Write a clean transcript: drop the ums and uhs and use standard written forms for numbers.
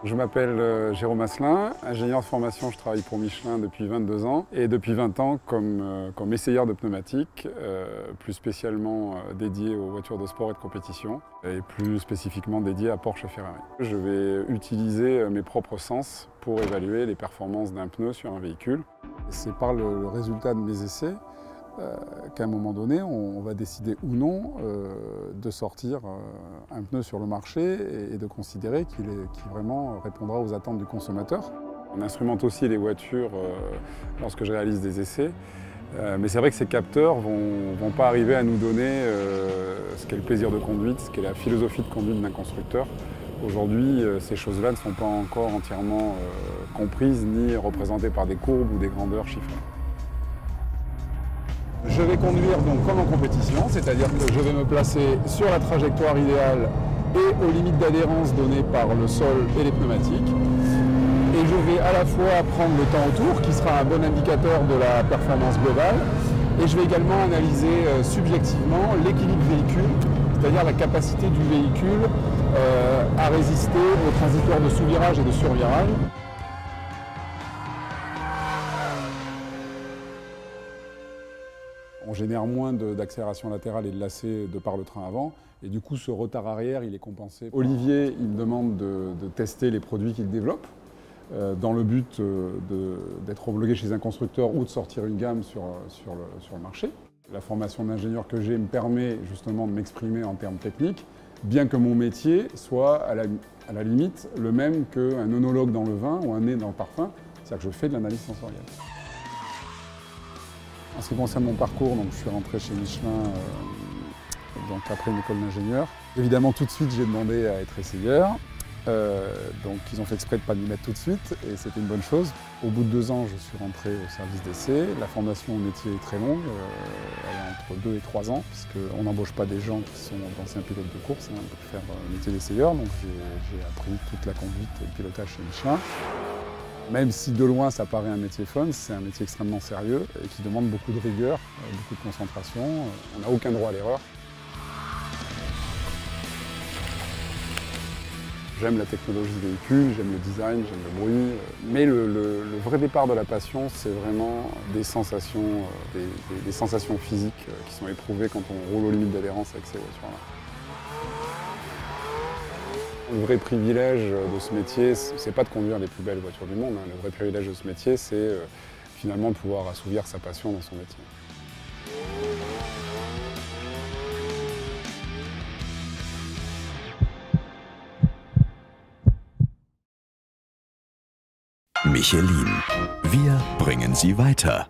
Je m'appelle Jérôme Asselin, ingénieur de formation, je travaille pour Michelin depuis 22 ans et depuis 20 ans comme essayeur de pneumatiques, plus spécialement dédié aux voitures de sport et de compétition et plus spécifiquement dédié à Porsche et Ferrari. Je vais utiliser mes propres sens pour évaluer les performances d'un pneu sur un véhicule. C'est par le résultat de mes essais qu'à un moment donné, on va décider ou non de sortir un pneu sur le marché et de considérer qu'il vraiment répondra aux attentes du consommateur. On instrumente aussi les voitures lorsque je réalise des essais, mais c'est vrai que ces capteurs ne vont pas arriver à nous donner ce qu'est le plaisir de conduite, ce qu'est la philosophie de conduite d'un constructeur. Aujourd'hui, ces choses-là ne sont pas encore entièrement comprises ni représentées par des courbes ou des grandeurs chiffrées. Je vais conduire donc comme en compétition, c'est-à-dire que je vais me placer sur la trajectoire idéale et aux limites d'adhérence données par le sol et les pneumatiques. Et je vais à la fois prendre le temps autour, qui sera un bon indicateur de la performance globale, et je vais également analyser subjectivement l'équilibre véhicule, c'est-à-dire la capacité du véhicule à résister aux transitoires de sous-virage et de sur-virage. On génère moins d'accélération latérale et de lacet de par le train avant, et du coup ce retard arrière il est compensé. Olivier il me demande de tester les produits qu'il développe, dans le but d'être homologué chez un constructeur ou de sortir une gamme sur le marché. La formation d'ingénieur que j'ai me permet justement de m'exprimer en termes techniques, bien que mon métier soit à la limite le même qu'un œnologue dans le vin ou un nez dans le parfum, c'est-à-dire que je fais de l'analyse sensorielle. En ce qui concerne mon parcours, donc, je suis rentré chez Michelin donc après une école d'ingénieur. Évidemment, tout de suite, j'ai demandé à être essayeur. Donc, ils ont fait exprès de ne pas m'y mettre tout de suite et c'était une bonne chose. Au bout de 2 ans, je suis rentré au service d'essai. La formation au métier est très longue, elle est entre 2 et 3 ans, puisqu'on n'embauche pas des gens qui sont d'anciens pilotes de course pour faire le métier d'essayeur. Donc, j'ai appris toute la conduite et le pilotage chez Michelin. Même si de loin ça paraît un métier fun, c'est un métier extrêmement sérieux et qui demande beaucoup de rigueur, beaucoup de concentration. On n'a aucun droit à l'erreur. J'aime la technologie du véhicule, j'aime le design, j'aime le bruit. Mais le vrai départ de la passion, c'est vraiment des sensations, des sensations physiques qui sont éprouvées quand on roule aux limites d'adhérence avec ces voitures-là. Le vrai privilège de ce métier, c'est pas de conduire les plus belles voitures du monde. Le vrai privilège de ce métier, c'est finalement de pouvoir assouvir sa passion dans son métier. Michelin. Wir bringen Sie weiter.